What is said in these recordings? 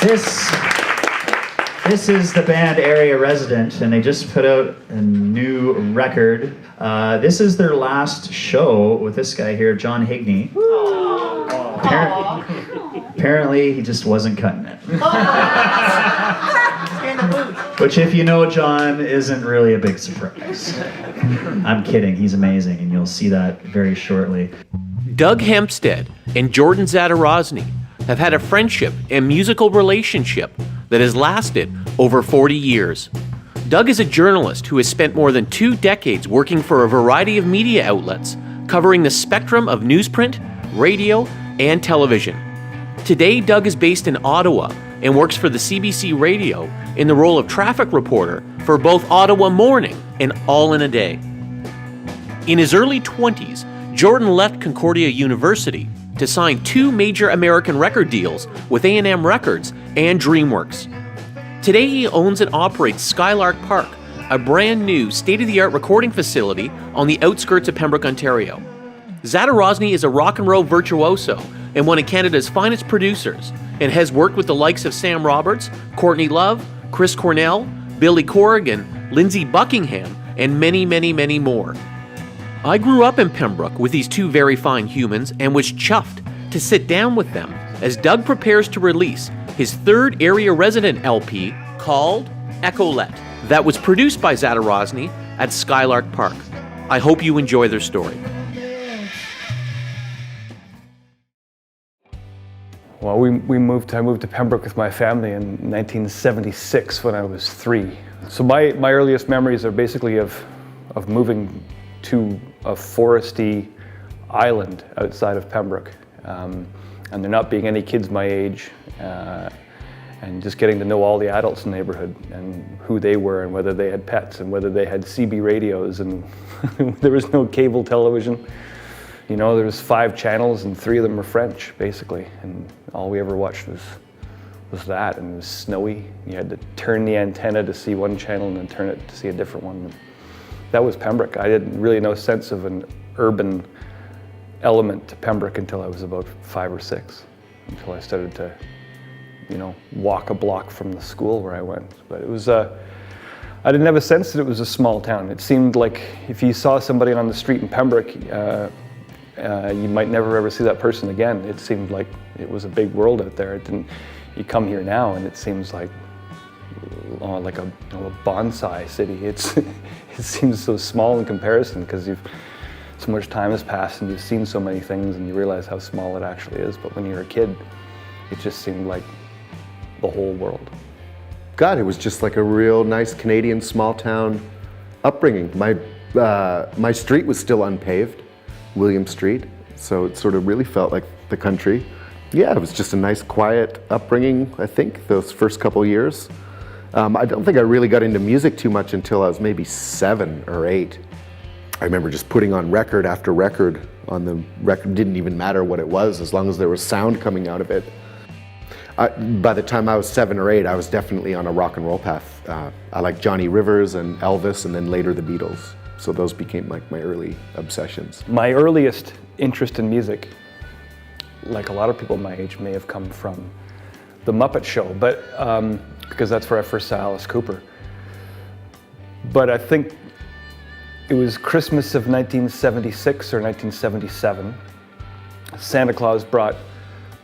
This is the band Area Resident, and they just put out a new record. This is their last show with this guy here, John Higney. Apparently, he just wasn't cutting it. Which, if you know John, isn't really a big surprise. I'm kidding, he's amazing, and you'll see that very shortly. Doug Hempstead and Jordon Zadorozny have had a friendship and musical relationship that has lasted over 40 years. Doug is a journalist who has spent more than 2 decades working for a variety of media outlets, covering the spectrum of newsprint, radio, and television. Today, Doug is based in Ottawa and works for the CBC Radio in the role of traffic reporter for both Ottawa Morning and All in a Day. In his early 20s, Jordon left Concordia University to sign 2 major American record deals with A&M Records and DreamWorks. Today he owns and operates Skylark Park, a brand new state-of-the-art recording facility on the outskirts of Pembroke, Ontario. Zadorozny is a rock and roll virtuoso and one of Canada's finest producers, and has worked with the likes of Sam Roberts, Courtney Love, Chris Cornell, Billy Corrigan, Lindsey Buckingham, and many, many, many more. I grew up in Pembroke with these 2 very fine humans and was chuffed to sit down with them as Doug prepares to release his 3rd Area Resident LP called Echolette, that was produced by Zadorozny at Skylark Park. I hope you enjoy their story. Well, I moved to Pembroke with my family in 1976 when I was 3. So my earliest memories are basically of moving to a foresty island outside of Pembroke, and there not being any kids my age, and just getting to know all the adults in the neighborhood and who they were and whether they had pets and whether they had CB radios, and there was no cable television. You know, there was 5 channels and 3 of them were French, basically, and all we ever watched was that, and it was snowy. You had to turn the antenna to see one channel and then turn it to see a different one. And that was Pembroke. I didn't really know sense of an urban element to Pembroke until I was about 5 or 6, until I started to, walk a block from the school where I went. But it was, I didn't have a sense that it was a small town. It seemed like if you saw somebody on the street in Pembroke, you might never ever see that person again. It seemed like it was a big world out there. You come here now and it seems like a bonsai city. It seems so small in comparison because so much time has passed and you've seen so many things and you realize how small it actually is. But when you're a kid, it just seemed like the whole world. God, it was just like a real nice Canadian small town upbringing. My street was still unpaved, William Street, so it sort of really felt like the country. Yeah, it was just a nice quiet upbringing, I think, those first couple years. I don't think I really got into music too much until I was maybe 7 or 8. I remember just putting on record after record on the record. Didn't even matter what it was, as long as there was sound coming out of it. By the time I was 7 or 8, I was definitely on a rock and roll path. I liked Johnny Rivers and Elvis, and then later the Beatles. So those became like my early obsessions. My earliest interest in music, like a lot of people my age, may have come from The Muppet Show, but because that's where I first saw Alice Cooper. But I think it was Christmas of 1976 or 1977. Santa Claus brought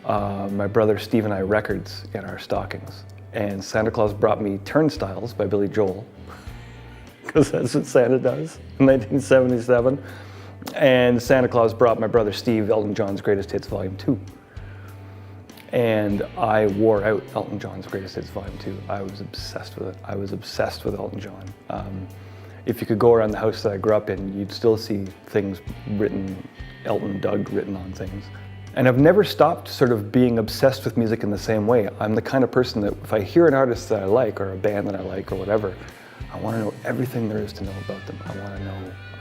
my brother Steve and I records in our stockings. And Santa Claus brought me Turnstiles by Billy Joel, because that's what Santa does in 1977. And Santa Claus brought my brother Steve Elton John's Greatest Hits Volume 2. And I wore out Elton John's Greatest Hits Volume 2. I was obsessed with it. I was obsessed with Elton John. If you could go around the house that I grew up in, you'd still see things written, Elton Doug written on things. And I've never stopped sort of being obsessed with music in the same way. I'm the kind of person that if I hear an artist that I like or a band that I like or whatever, I want to know everything there is to know about them. I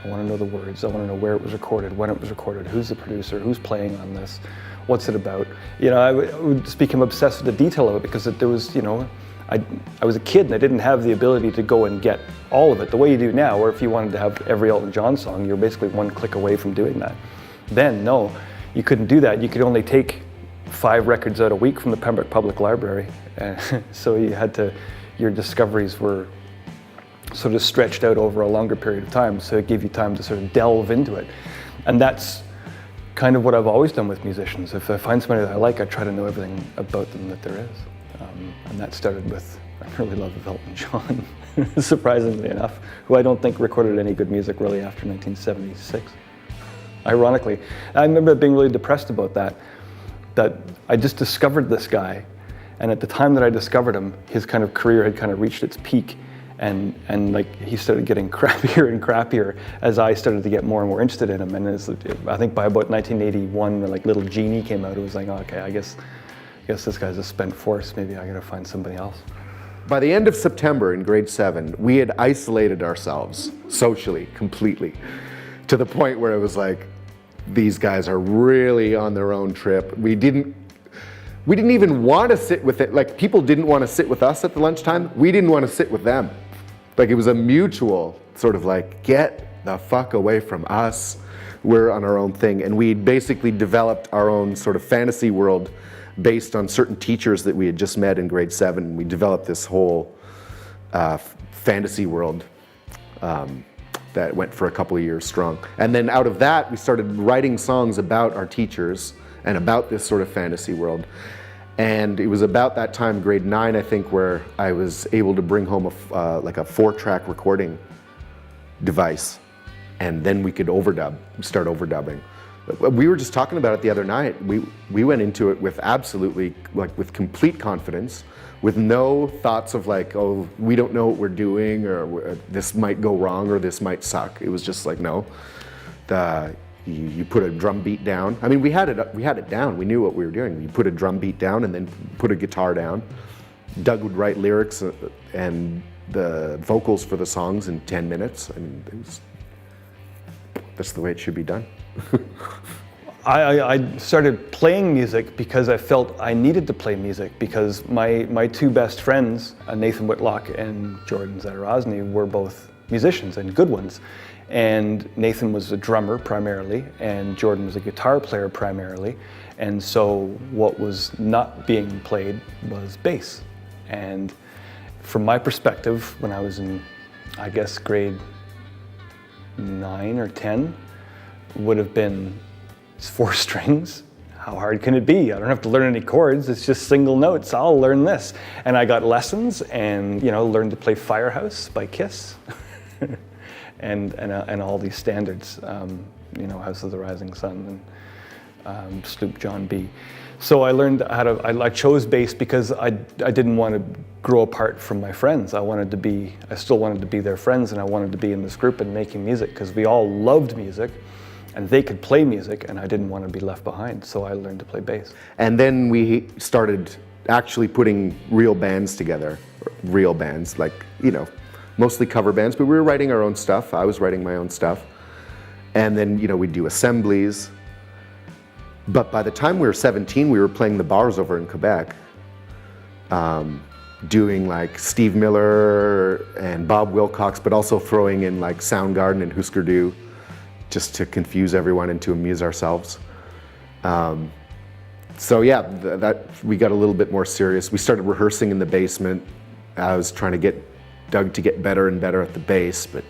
want to know the words. I want to know where it was recorded, when it was recorded, who's the producer, who's playing on this, what's it about. I would just become obsessed with the detail of it because there was, I was a kid and I didn't have the ability to go and get all of it the way you do now, or if you wanted to have every Elton John song, you're basically one click away from doing that. Then, no, you couldn't do that. You could only take 5 records out a week from the Pembroke Public Library. So your discoveries were sort of stretched out over a longer period of time, so it gave you time to sort of delve into it. And that's kind of what I've always done with musicians. If I find somebody that I like, I try to know everything about them that there is. And that started with an early love of Elton John, surprisingly enough, who I don't think recorded any good music really after 1976. Ironically, I remember being really depressed about that I just discovered this guy, and at the time that I discovered him, his kind of career had kind of reached its peak, and like he started getting crappier and crappier as I started to get more and more interested in him. And I think by about 1981, when like Little Genie came out, it was like, oh, okay, I guess this guy's a spent force. Maybe I gotta find somebody else. By the end of September in grade 7, we had isolated ourselves socially, completely, to the point where it was like, these guys are really on their own trip. We didn't even want to sit with it. Like, people didn't want to sit with us at the lunchtime. We didn't want to sit with them. Like, it was a mutual sort of like, get the fuck away from us. We're on our own thing. And we basically developed our own sort of fantasy world based on certain teachers that we had just met in grade 7. We developed this whole fantasy world that went for a couple of years strong. And then out of that, we started writing songs about our teachers and about this sort of fantasy world. And it was about that time, grade 9, I think, where I was able to bring home like a 4-track recording device. And then we could start overdubbing. We were just talking about it the other night. We went into it with absolutely, like, with complete confidence, with no thoughts of like, oh, we don't know what we're doing, or this might go wrong, or this might suck. It was just like, no, you put a drum beat down. I mean, we had it down. We knew what we were doing. You put a drum beat down and then put a guitar down. Doug would write lyrics and the vocals for the songs in 10 minutes. I mean, that's the way it should be done. I started playing music because I felt I needed to play music, because my 2 best friends, Nathan Whitlock and Jordon Zadorozny, were both musicians, and good ones. And Nathan was a drummer primarily, and Jordon was a guitar player primarily. And so what was not being played was bass. And from my perspective, when I was in, I guess, grade 9 or 10, would have been 4 strings. How hard can it be? I don't have to learn any chords. It's just single notes. I'll learn this. And I got lessons and, learned to play Firehouse by Kiss and all these standards, House of the Rising Sun and Sloop John B. So I learned how to, I chose bass because I didn't want to grow apart from my friends. I still wanted to be their friends, and I wanted to be in this group and making music, because we all loved music. And they could play music, and I didn't want to be left behind, so I learned to play bass. And then we started actually putting real bands together. Real bands, like, mostly cover bands, but we were writing our own stuff. I was writing my own stuff. And then, we'd do assemblies. But by the time we were 17, we were playing the bars over in Quebec, doing like Steve Miller and Bob Wilcox, but also throwing in like Soundgarden and Husker Du, just to confuse everyone and to amuse ourselves. So yeah, that we got a little bit more serious. We started rehearsing in the basement. I was trying to get Doug to get better and better at the bass, but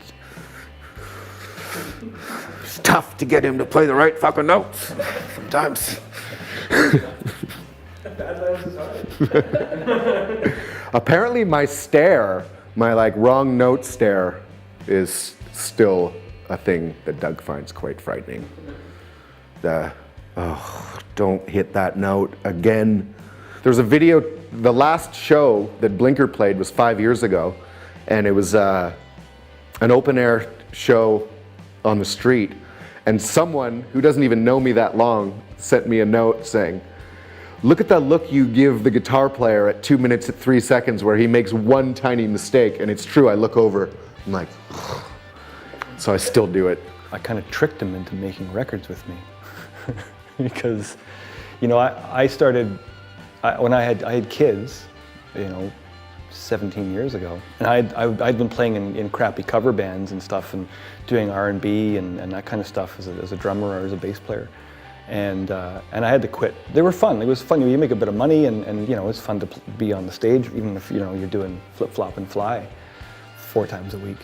it's tough to get him to play the right fucking notes sometimes. Apparently my stare, my like wrong note stare, is still a thing that Doug finds quite frightening. Don't hit that note again. There's a video, the last show that Blinker played was 5 years ago, and it was an open air show on the street, and someone who doesn't even know me that long sent me a note saying, look at that look you give the guitar player at 2 minutes and 3 seconds where he makes one tiny mistake. And it's true, I look over, I'm like, so I still do it. I kind of tricked him into making records with me because, I started, when I had kids, 17 years ago, and I'd been playing in crappy cover bands and stuff, and doing R&B and that kind of stuff as a drummer or as a bass player. and I had to quit. They were fun. It was fun. You make a bit of money, and you know, it's fun to be on the stage, even if, you know, you're doing flip, flop, and fly 4 times a week.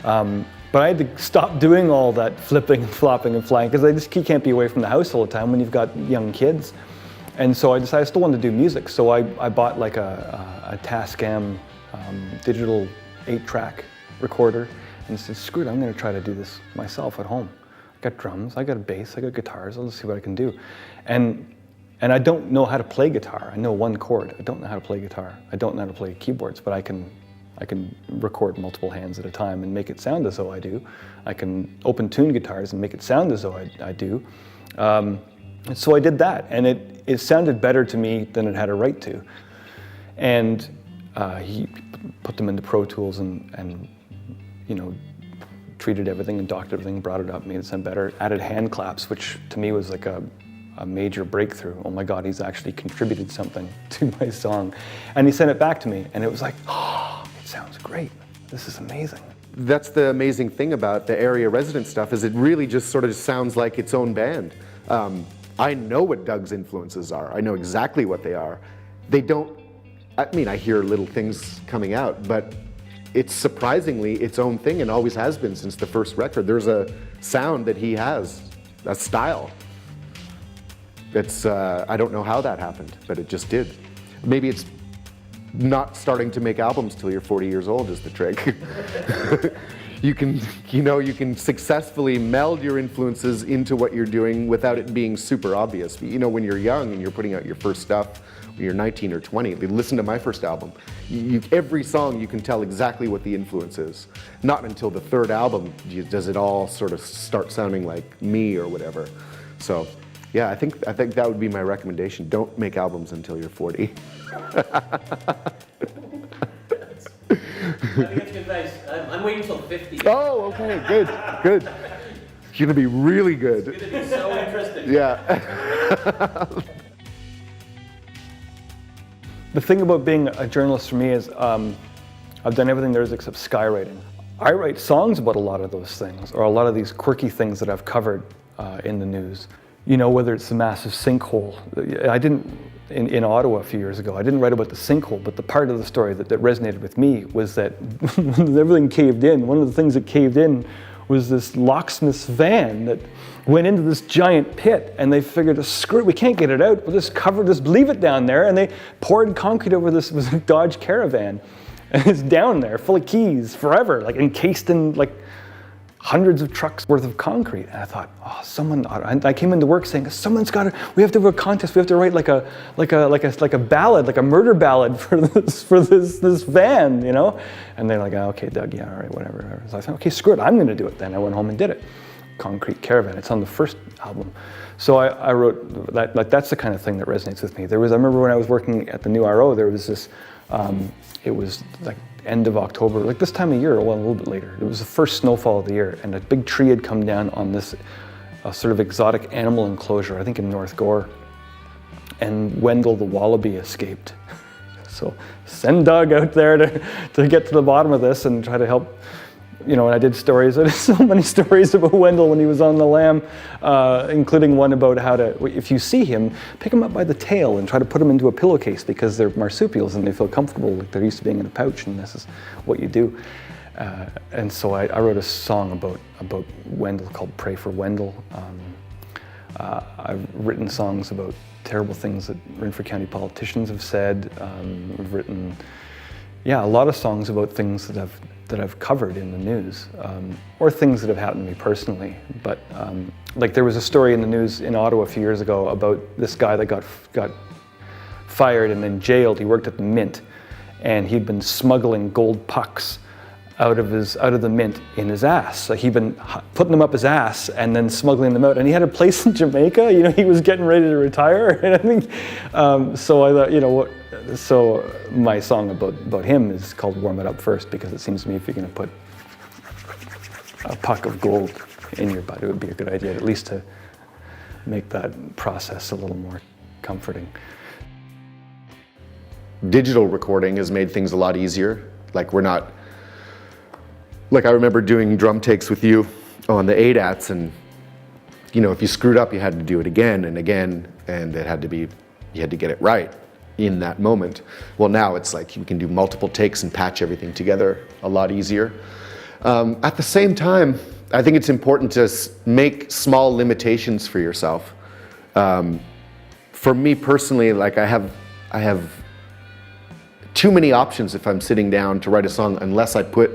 But I had to stop doing all that flipping and flopping and flying, because you can't be away from the house all the time when you've got young kids. And so I decided I still wanted to do music. So I bought like a Tascam digital 8-track recorder, and said, screw it, I'm going to try to do this myself at home. I got drums, I got a bass, I got guitars, I'll just see what I can do. And I don't know how to play guitar. I know 1 chord. I don't know how to play guitar. I don't know how to play keyboards, but I can record multiple hands at a time and make it sound as though I do. I can open tune guitars and make it sound as though I do. And so I did that, and it sounded better to me than it had a right to. And he put them into Pro Tools and you know, treated everything and docked everything, brought it up, made it sound better, added hand claps, which to me was like a major breakthrough. Oh my God, he's actually contributed something to my song. And he sent it back to me, and it was like, oh, it sounds great. This is amazing. That's the amazing thing about the area resident stuff, is it really just sort of sounds like its own band. I know what Doug's influences are. I know exactly what they are. They don't, I mean, I hear little things coming out, but it's surprisingly its own thing, and always has been since the first record. There's a sound that he has, a style. It's, I don't know how that happened, but it just did. Maybe it's not starting to make albums till you're 40 years old is the trick. You can successfully meld your influences into what you're doing without it being super obvious. You know, when you're young and you're putting out your first stuff, when you're 19 or 20, listen to my first album. Every song you can tell exactly what the influence is. Not until the 3rd album does it all sort of start sounding like me or whatever. So, yeah, I think that would be my recommendation. Don't make albums until you're 40. I think that's good advice. I'm waiting until 50. Oh, okay, good, good. It's gonna be really good. It's gonna be so interesting. Yeah. The thing about being a journalist for me is I've done everything there is except skywriting. I write songs about a lot of those things, or a lot of these quirky things that I've covered in the news. You know, whether it's the massive sinkhole. I didn't, in Ottawa a few years ago, I didn't write about the sinkhole, but the part of the story that resonated with me was that when everything caved in, one of the things that caved in was this locksmith's van that went into this giant pit, and they figured, screw it, we can't get it out, we'll just leave it down there, and they poured concrete over this, was a Dodge Caravan, and it's down there full of keys forever, like encased in like hundreds of trucks worth of concrete. And I thought, oh, I came into work saying, we have to have a contest, we have to write like a ballad, like a murder ballad for this van, you know? And they're like, oh, okay, Doug, yeah, all right, whatever. So I said, okay, screw it, I'm gonna do it then. I went home and did it. Concrete Caravan, it's on the first album. So I wrote that, like, that's the kind of thing that resonates with me. I remember when I was working at the New RO, there was this, it was like end of October, like this time of year, well, a little bit later. It was the first snowfall of the year, and a big tree had come down on this sort of exotic animal enclosure, I think in North Gore, and Wendell the wallaby escaped. So send Doug out there to get to the bottom of this and try to help. You know, and I did stories, I did so many stories about Wendell when he was on the lam, including one about how to, if you see him, pick him up by the tail and try to put him into a pillowcase because they're marsupials and they feel comfortable, like they're used to being in a pouch, and this is what you do. And so I wrote a song about Wendell called Pray for Wendell. I've written songs about terrible things that Renfrew County politicians have said. I've written, a lot of songs about things that I've covered in the news, or things that have happened to me personally. But like there was a story in the news in Ottawa a few years ago about this guy that got fired and then jailed. He worked at the Mint, and he'd been smuggling gold pucks out of the Mint in his ass. Like he'd been putting them up his ass and then smuggling them out. And he had a place in Jamaica. You know, he was getting ready to retire. And I think so. I thought, you know what. So my song about him is called Warm It Up First, because it seems to me if you're going to put a puck of gold in your butt, it would be a good idea at least to make that process a little more comforting. Digital recording has made things a lot easier. Like I remember doing drum takes with you on the ADATs, and if you screwed up, you had to do it again and again, and you had to get it right in that moment. Well, now it's like you can do multiple takes and patch everything together a lot easier. At the same time, I think it's important to make small limitations for yourself. For me personally, like I have too many options if I'm sitting down to write a song unless I put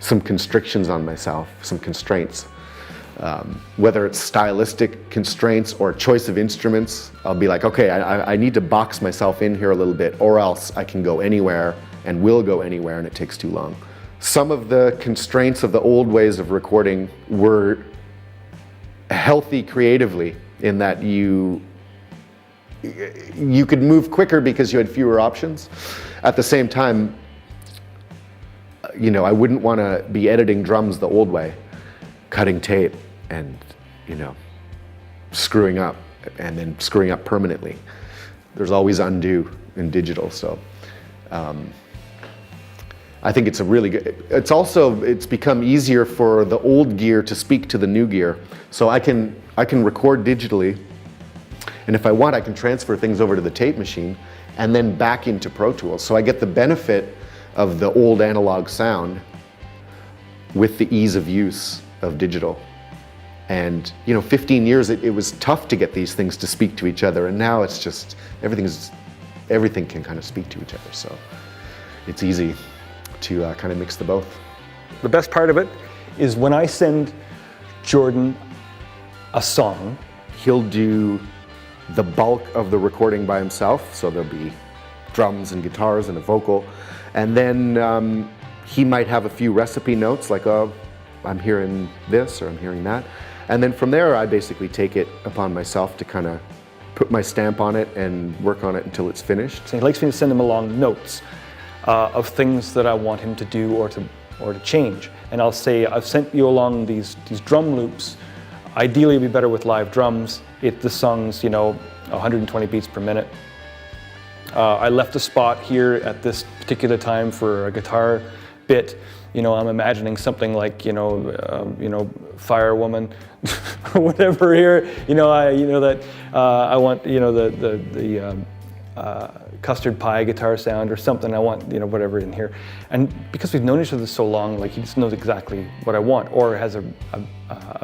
some constrictions on myself, some constraints. Whether it's stylistic constraints or choice of instruments, I'll be like, okay, I need to box myself in here a little bit, or else I can go anywhere and will go anywhere and it takes too long. Some of the constraints of the old ways of recording were healthy creatively in that you could move quicker because you had fewer options. At the same time, I wouldn't want to be editing drums the old way, cutting tape and, screwing up and then screwing up permanently. There's always undo in digital, so I think it's a really good, it's become easier for the old gear to speak to the new gear. So I can record digitally, and if I want, I can transfer things over to the tape machine and then back into Pro Tools. So I get the benefit of the old analog sound with the ease of use of digital. And 15 years, it was tough to get these things to speak to each other, and now it's just, everything can kind of speak to each other. So it's easy to kind of mix the both. The best part of it is when I send Jordon a song, he'll do the bulk of the recording by himself, so there'll be drums and guitars and a vocal, and then he might have a few recipe notes like, oh, I'm hearing this or I'm hearing that, and then from there I basically take it upon myself to kind of put my stamp on it and work on it until it's finished. So he likes me to send him along notes of things that I want him to do or to change, and I'll say, I've sent you along these drum loops. Ideally, it'd be better with live drums. The song's 120 beats per minute. I left a spot here at this particular time for a guitar bit. I'm imagining something like Firewoman or whatever here. I want the custard pie guitar sound or something. I want whatever in here. And because we've known each other so long, like he just knows exactly what I want, or has a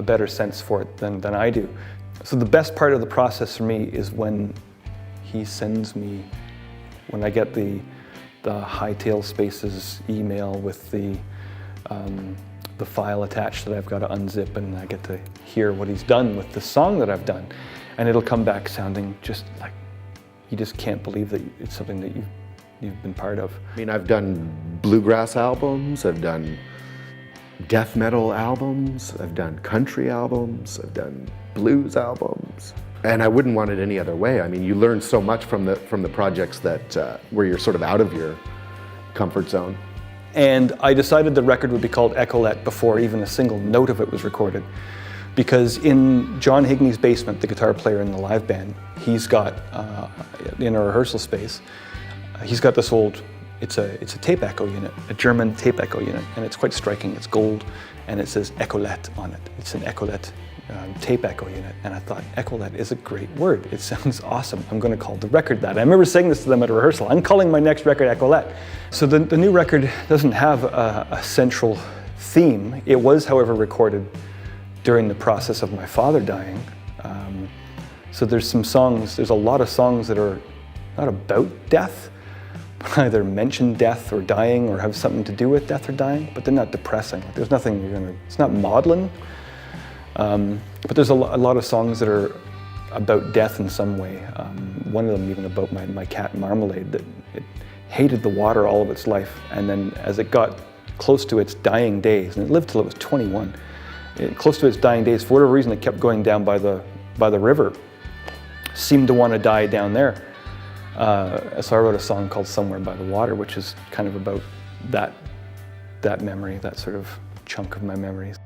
better sense for it than I do. So the best part of the process for me is when he sends me, when I get the Hightail Spaces email with the file attached that I've got to unzip, and I get to hear what he's done with the song that I've done, and it'll come back sounding just like, you just can't believe that it's something that you've been part of. I mean, I've done bluegrass albums, I've done death metal albums, I've done country albums, I've done blues albums, and I wouldn't want it any other way. I mean, you learn so much from the projects that where you're sort of out of your comfort zone. And I decided the record would be called Echolet before even a single note of it was recorded, because in John Higney's basement, the guitar player in the live band, he's got in a rehearsal space, he's got this old, it's a tape echo unit, a German tape echo unit, and it's quite striking. It's gold, and it says Echolette on it. It's an Echolette tape echo unit, and I thought, Echolette is a great word. It sounds awesome. I'm going to call the record that. I remember saying this to them at a rehearsal. I'm calling my next record Echolette. So the new record doesn't have a central theme. It was, however, recorded during the process of my father dying. So there's a lot of songs that are not about death, but either mention death or dying or have something to do with death or dying, but they're not depressing. Like, there's nothing it's not maudlin. But there's a lot of songs that are about death in some way. One of them even about my cat Marmalade, that it hated the water all of its life, and then as it got close to its dying days, and it lived till it was 21, close to its dying days, for whatever reason it kept going down by the river, seemed to want to die down there. So I wrote a song called Somewhere by the Water, which is kind of about that memory, that sort of chunk of my memories.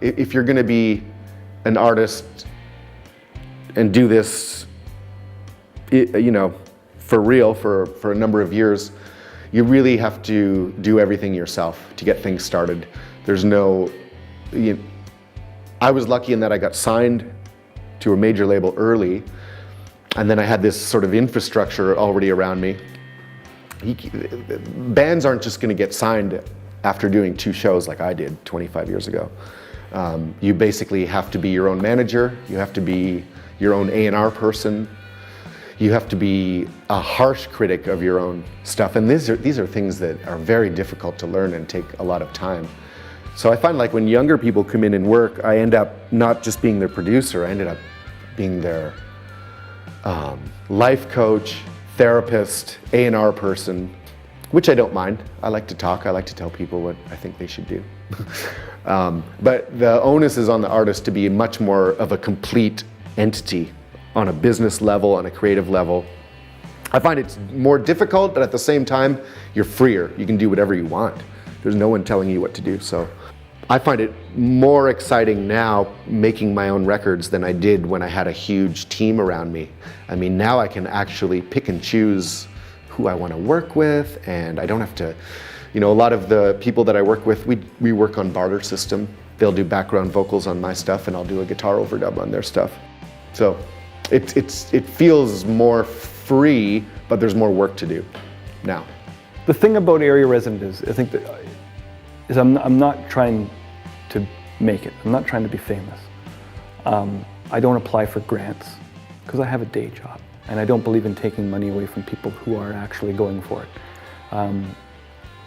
If you're going to be an artist and do this, for real, for a number of years, you really have to do everything yourself to get things started. There's no, I was lucky in that I got signed to a major label early, and then I had this sort of infrastructure already around me. Bands aren't just going to get signed after doing 2 shows like I did 25 years ago. You basically have to be your own manager, you have to be your own A&R person, you have to be a harsh critic of your own stuff, and these are things that are very difficult to learn and take a lot of time. So I find like when younger people come in and work, I end up not just being their producer, I ended up being their life coach, therapist, A&R person, which I don't mind. I like to talk, I like to tell people what I think they should do. But the onus is on the artist to be much more of a complete entity on a business level, on a creative level. I find it's more difficult, but at the same time, you're freer. You can do whatever you want. There's no one telling you what to do. So I find it more exciting now making my own records than I did when I had a huge team around me. I mean, now I can actually pick and choose who I want to work with, and I don't have to, you know, a lot of the people that I work with, we work on barter system. They'll do background vocals on my stuff and I'll do a guitar overdub on their stuff. So it feels more free, but there's more work to do now. The thing about area resident is I'm not trying to make it. I'm not trying to be famous. I don't apply for grants because I have a day job, and I don't believe in taking money away from people who are actually going for it.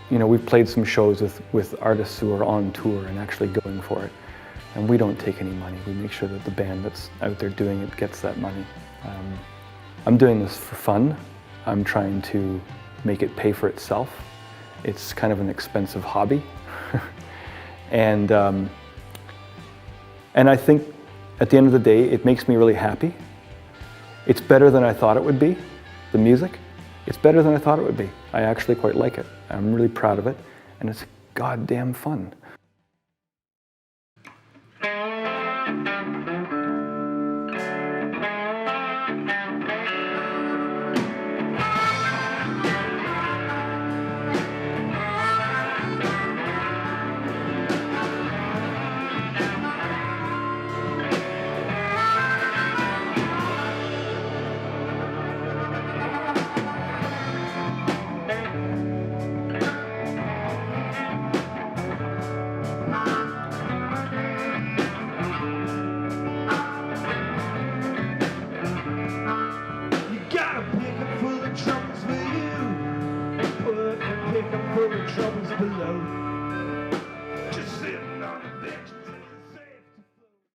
You know, we've played some shows with artists who are on tour and actually going for it, and we don't take any money. We make sure that the band that's out there doing it gets that money. I'm doing this for fun. I'm trying to make it pay for itself. It's kind of an expensive hobby. And I think at the end of the day, it makes me really happy. It's better than I thought it would be, the music. It's better than I thought it would be. I actually quite like it. I'm really proud of it, and it's goddamn fun.